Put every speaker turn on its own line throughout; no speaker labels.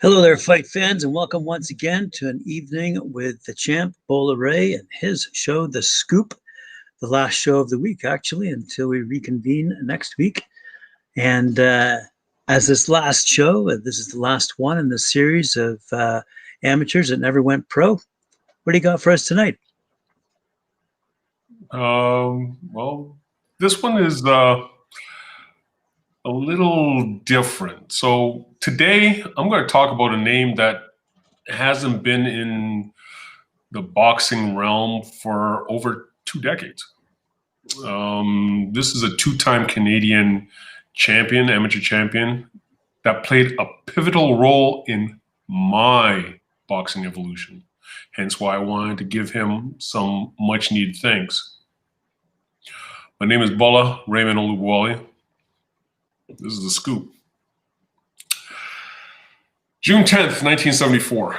Hello there, fight fans, and welcome once again to an evening with the champ, Bola Ray, and his show, The Scoop, the last show of the week, actually, until we reconvene next week. And as this last show, this is the last one in the series of amateurs that never went pro. What do you got for us tonight?
Well, this one is a little different. So today I'm going to talk about a name that hasn't been in the boxing realm for over 2 decades. This is a 2-time Canadian champion, amateur champion, that played a pivotal role in my boxing evolution. Hence why I wanted to give him some much needed thanks. My name is Bola Raymond Olubuwale. This is The Scoop. June 10th, 1974.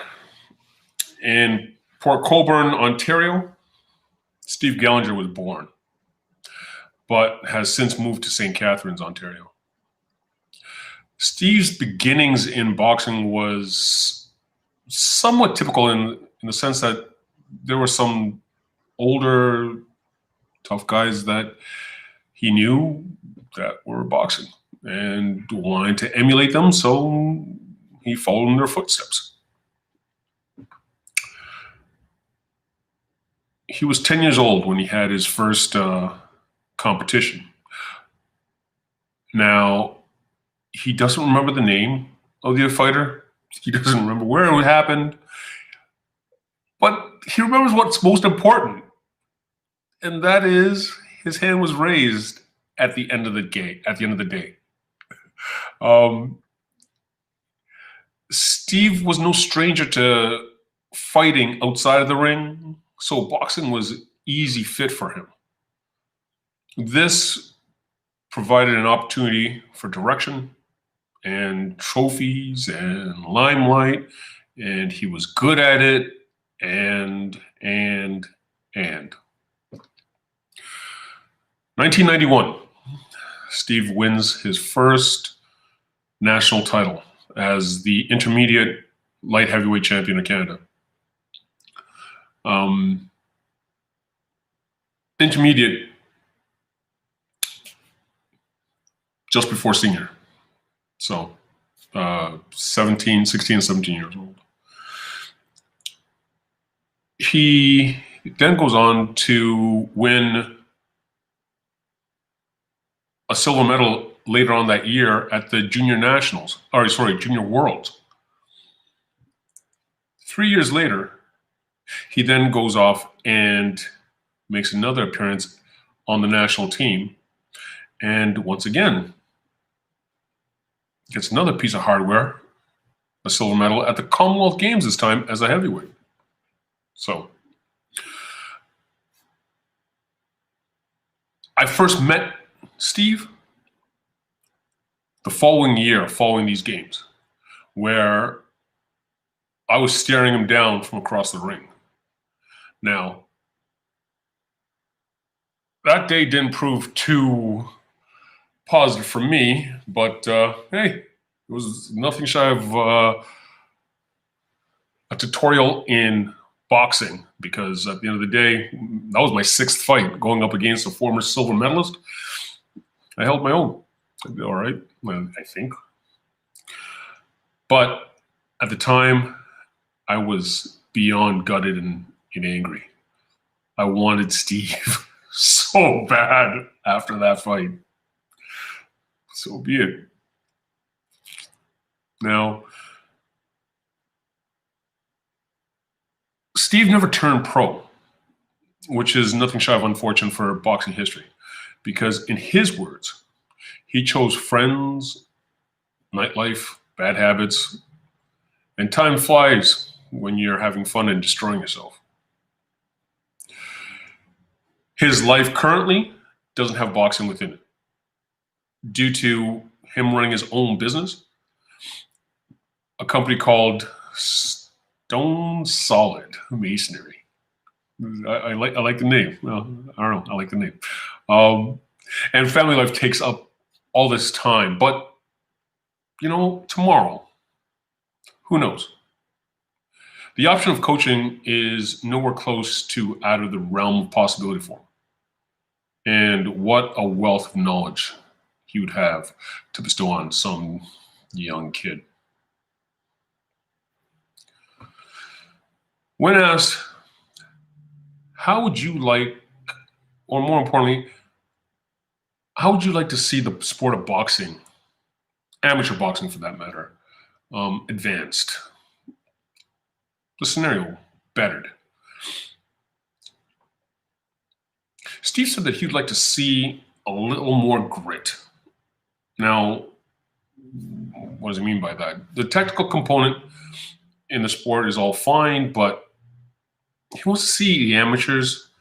In Port Colborne, Ontario, Steve Gallinger was born, but has since moved to St. Catharines, Ontario. Steve's beginnings in boxing was somewhat typical in the sense that there were some older, tough guys that he knew that were boxing and wanted to emulate them, so he followed in their footsteps. He was 10 years old when he had his first competition. Now, he doesn't remember the name of the fighter. He doesn't remember where it happened. But he remembers what's most important, and that is his hand was raised at the end of the day. Steve was no stranger to fighting outside of the ring, so boxing was easy fit for him. This provided an opportunity for direction and trophies and limelight, and he was good at it, and. 1991, Steve wins his first national title as the intermediate light heavyweight champion of Canada. Intermediate, just before senior. So 16 and 17 years old. He then goes on to win a silver medal later on that year at the Junior Worlds. 3 years later, he then goes off and makes another appearance on the national team, and once again gets another piece of hardware, a silver medal at the Commonwealth Games, this time as a heavyweight. So I first met Steve the following year, following these games, where I was staring him down from across the ring. Now, that day didn't prove too positive for me, but hey, it was nothing shy of a tutorial in boxing, because at the end of the day, that was my 6th fight going up against a former silver medalist. I held my own. I did all right, I think. But at the time, I was beyond gutted and angry. I wanted Steve so bad after that fight. So be it. Now, Steve never turned pro, which is nothing shy of unfortunate for boxing history, because in his words, he chose friends, nightlife, bad habits, and time flies when you're having fun and destroying yourself. His life currently doesn't have boxing within it, due to him running his own business, a company called Stone Solid Masonry. I like the name. Well, I don't know. I like the name. And family life takes up all this time. But, tomorrow, Who knows? The option of coaching is nowhere close to out of the realm of possibility for him. And what a wealth of knowledge he would have to bestow on some young kid. When asked, how would you like, or more importantly, how would you like to see the sport of boxing, amateur boxing for that matter, advanced? The scenario bettered. Steve said that he'd like to see a little more grit. Now, what does he mean by that? The technical component in the sport is all fine, but he wants to see the amateurs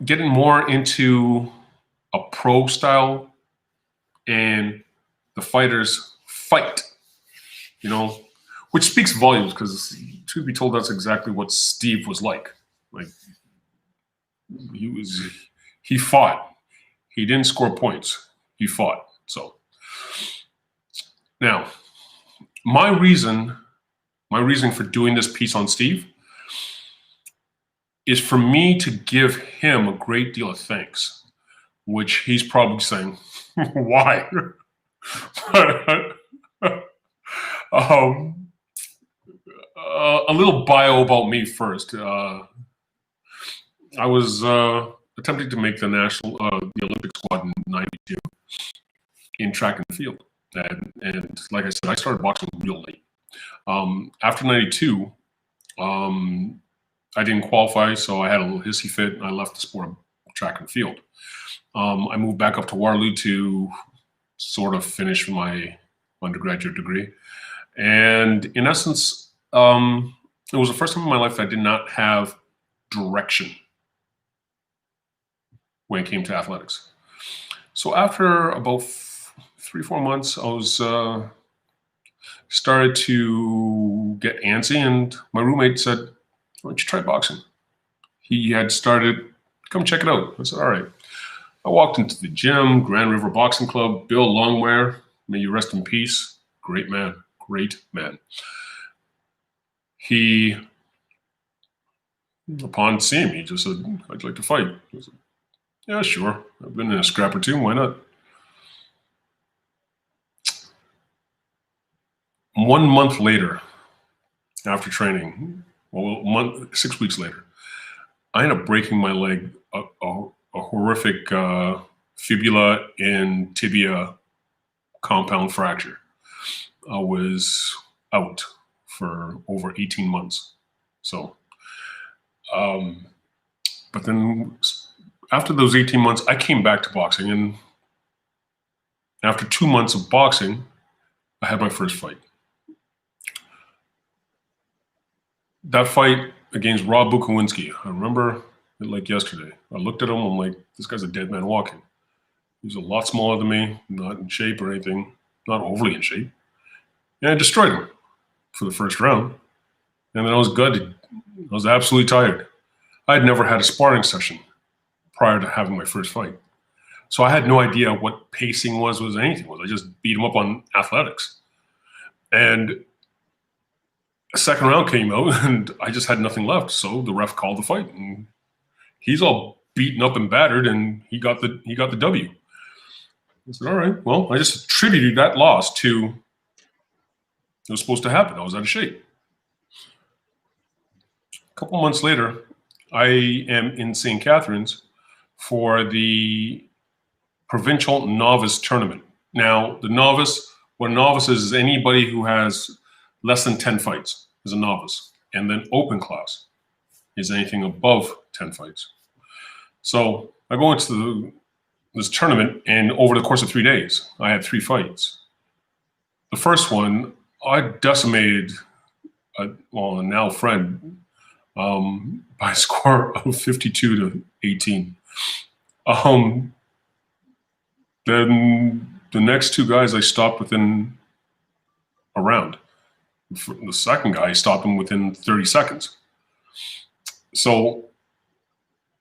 getting more into a pro style and the fighters fight, which speaks volumes because, truth be told, that's exactly what Steve was like. Like, he fought. He didn't score points. He fought. So now, my reasoning for doing this piece on Steve is for me to give him a great deal of thanks, which he's probably saying, why? A little bio about me first. I was attempting to make the Olympic squad in '92 in track and field, and like I said, I started boxing real late. After '92, I didn't qualify, so I had a little hissy fit, and I left the sport of track and field. I moved back up to Waterloo to sort of finish my undergraduate degree, and in essence, it was the first time in my life that I did not have direction when it came to athletics. So after about 3-4 months, I was started to get antsy, and my roommate said, "Why don't you try boxing?" He had started, "Come check it out." I said, "All right." I walked into the gym, Grand River Boxing Club. Bill Longmire, may you rest in peace. Great man, great man. He, upon seeing me, just said, "I'd like to fight." I said, "Yeah, sure. I've been in a scrap or two. Why not?" 1 month later, after training, 6 weeks later, I ended up breaking my leg, a horrific fibula and tibia compound fracture. I was out for over 18 months. So, but then after those 18 months, I came back to boxing, and after 2 months of boxing, I had my first fight. That fight against Rob Bukowinski, I remember it like yesterday. I looked at him, I'm like, this guy's a dead man walking. He's a lot smaller than me, not in shape or anything, not overly in shape. And I destroyed him for the first round. And then I was gutted. I was absolutely tired. I had never had a sparring session prior to having my first fight. So I had no idea what pacing was anything was. I just beat him up on athletics. And a second round came out, and I just had nothing left. So the ref called the fight, and he's all beaten up and battered, and he got the W. I said, all right, well, I just attributed that loss to it was supposed to happen. I was out of shape. A couple months later, I am in St. Catharines for the provincial novice tournament. Now, what a novice is anybody who has less than 10 fights is a novice. And then open class is anything above 10 fights. So I go into this tournament, and over the course of 3 days, I had 3 fights. The first one, I decimated a now friend by a score of 52-18. Then the next 2 guys I stopped within a round. The second guy, I stopped him within 30 seconds. So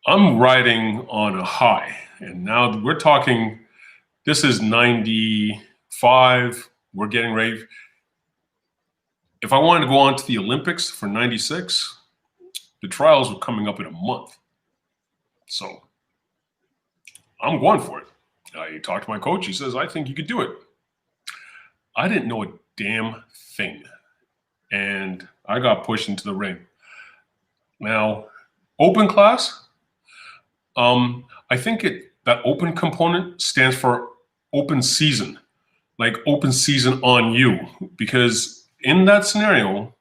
I'm riding on a high. And now we're talking, this is 95, we're getting ready. If I wanted to go on to the Olympics for 96, the trials were coming up in a month. So I'm going for it. I talked to my coach. He says, I think you could do it. I didn't know a damn thing. And I got pushed into the ring. Now, open class, I think that open component stands for open season, like open season on you. Because in that scenario,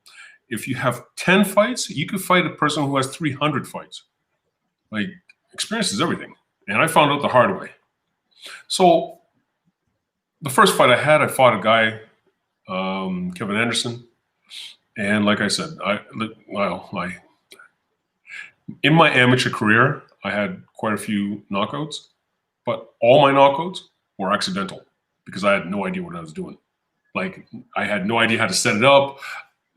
if you have 10 fights, you could fight a person who has 300 fights. Like, experience is everything. And I found out the hard way. So the first fight I had, I fought a guy, Kevin Anderson. And like I said, in my amateur career, I had quite a few knockouts, but all my knockouts were accidental because I had no idea what I was doing. Like, I had no idea how to set it up.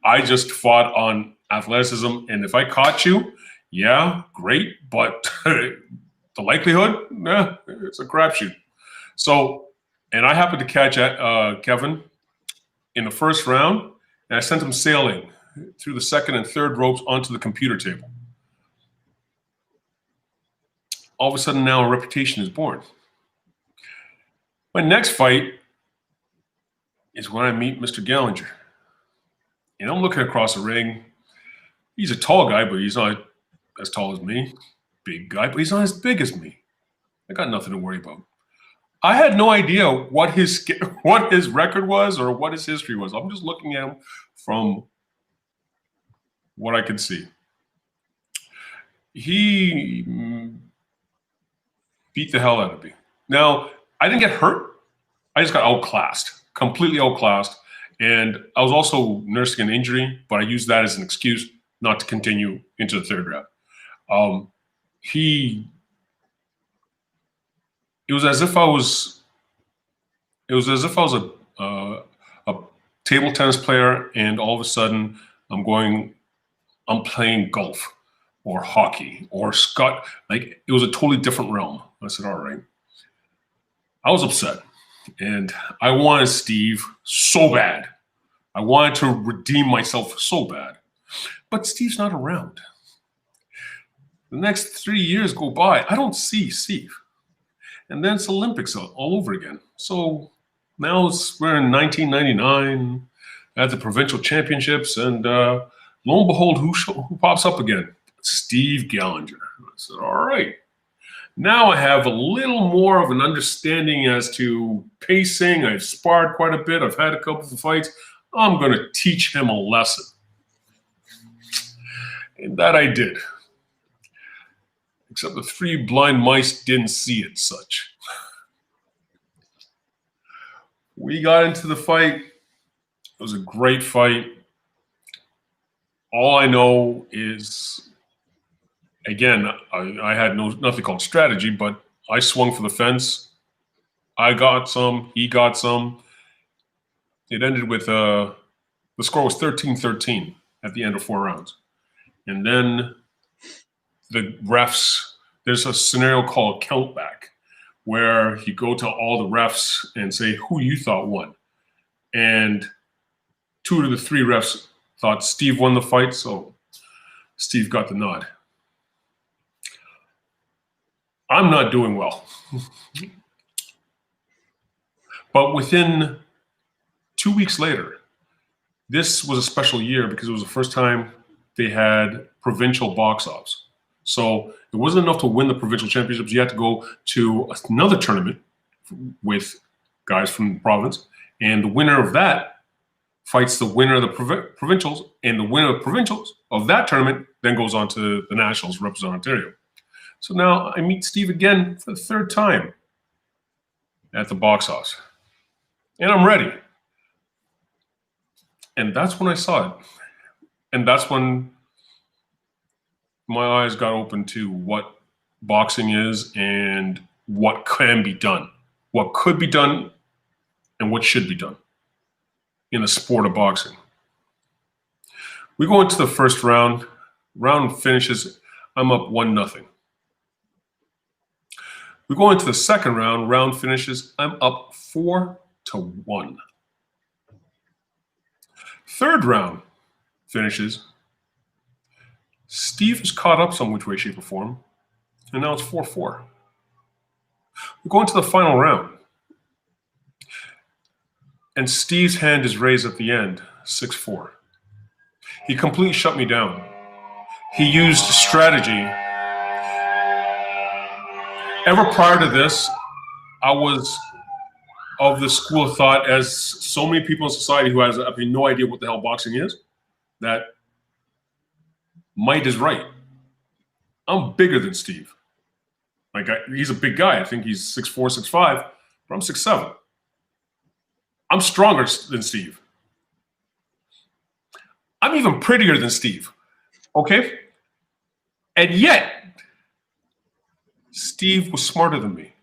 I just fought on athleticism, and if I caught you, yeah, great, but the likelihood, it's a crapshoot. So, and I happened to catch Kevin in the first round, and I sent him sailing through the second and third ropes onto the computer table. All of a sudden now a reputation is born. My next fight is when I meet Mr. Gallinger. And I'm looking across the ring. He's a tall guy, but he's not as tall as me. Big guy, but he's not as big as me. I got nothing to worry about. I had no idea what his record was or what his history was. I'm just looking at him from what I could see. He beat the hell out of me. Now, I didn't get hurt. I just got outclassed, completely outclassed. And I was also nursing an injury, but I used that as an excuse not to continue into the third round. It was as if I was a table tennis player, and all of a sudden I'm playing golf or hockey or Scott. Like, it was a totally different realm. I said, all right. I was upset, and I wanted Steve so bad. I wanted to redeem myself so bad, but Steve's not around. The next 3 years go by. I don't see Steve. And then it's Olympics all over again. So now we're in 1999 at the provincial championships, and lo and behold, who pops up again? Steve Gallinger. I said, all right. Now I have a little more of an understanding as to pacing. I've sparred quite a bit. I've had a couple of fights. I'm going to teach him a lesson. And that I did. Except the three blind mice didn't see it such. We got into the fight. It was a great fight. All I know is, again, I had nothing called strategy, but I swung for the fence. I got some. He got some. It ended with the score was 13-13 at the end of 4 rounds. And then the refs, there's a scenario called countback, where you go to all the refs and say who you thought won. And 2 of the 3 refs thought Steve won the fight, so Steve got the nod. I'm not doing well. But within 2 weeks later, this was a special year because it was the first time they had provincial box-offs. So it wasn't enough to win the provincial championships. You had to go to another tournament with guys from the province. And the winner of that fights the winner of the provincials. And the winner of the provincials of that tournament then goes on to the nationals, represent Ontario. So now I meet Steve again for the 3rd time at the box office. And I'm ready. And that's when I saw it. And that's when my eyes got open to what boxing is and what can be done, what could be done, and what should be done in the sport of boxing. We go into the first round. Round finishes, I'm up 1-0. We go into the second round. Round finishes, I'm up 4-1. Third round finishes. Steve is caught up some which way, shape, or form, and now it's 4-4. We're going to the final round. And Steve's hand is raised at the end, 6-4. He completely shut me down. He used strategy. Ever prior to this, I was of the school of thought, as so many people in society who has absolutely no idea what the hell boxing is, that might is right. I'm bigger than Steve. He's a big guy. I think he's 6'4", 6'5", but I'm 6'7". I'm stronger than Steve. I'm even prettier than Steve. Okay? And yet, Steve was smarter than me.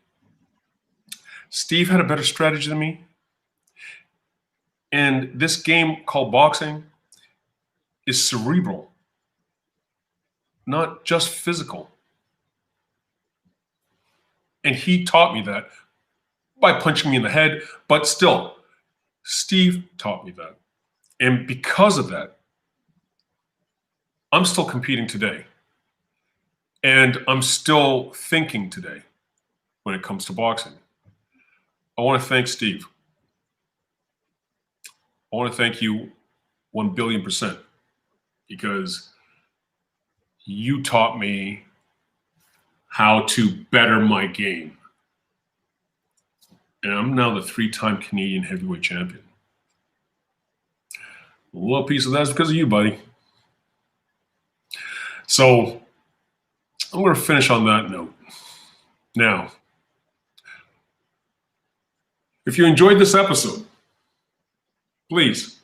Steve had a better strategy than me. And this game called boxing is cerebral, not just physical. And he taught me that by punching me in the head, but still, Steve taught me that. And because of that, I'm still competing today. And I'm still thinking today when it comes to boxing. I want to thank Steve. I want to thank you 1,000,000,000%, because you taught me how to better my game. And I'm now the 3-time Canadian heavyweight champion. A little piece of that is because of you, buddy. So I'm going to finish on that note. Now, if you enjoyed this episode, please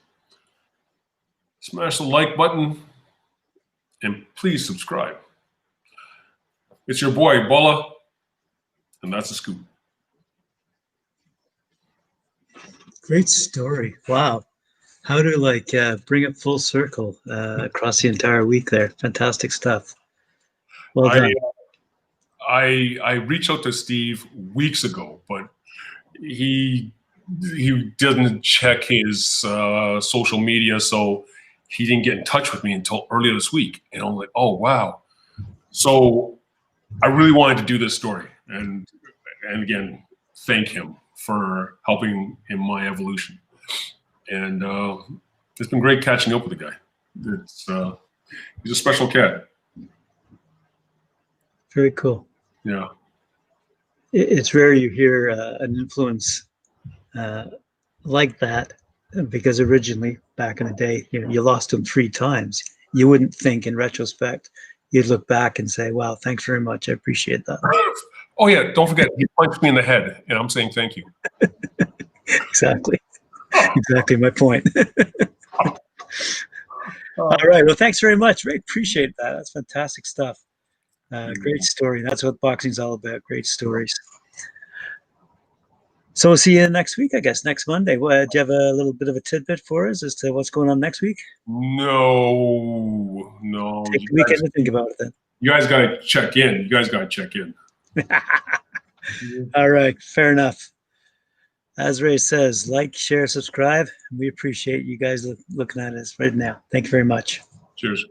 smash the like button and please subscribe. It's your boy, Bola, and that's a scoop.
Great story. Wow. How to bring it full circle across the entire week there. Fantastic stuff. Well done.
I reached out to Steve weeks ago, but he doesn't check his social media, so he didn't get in touch with me until earlier this week. And I'm like, oh, wow. So I really wanted to do this story. And again, thank him for helping in my evolution. And it's been great catching up with the guy. He's a special cat.
Very cool.
Yeah.
It's rare you hear an influence like that, because originally, back in the day, you lost him 3 times. You wouldn't think in retrospect, you'd look back and say, wow, thanks very much. I appreciate that.
Oh, yeah. Don't forget, he punched me in the head, and I'm saying thank you.
Exactly. Exactly my point. All right. Well, thanks very much. Very appreciate that. That's fantastic stuff. Great story. That's what boxing's all about. Great stories. So we'll see you next week, I guess, next Monday. Do you have a little bit of a tidbit for us as to what's going on next week?
No.
Take the weekend to think about it then.
You guys got to check in.
All right. Fair enough. As Ray says, like, share, subscribe. We appreciate you guys looking at us right now. Thank you very much.
Cheers.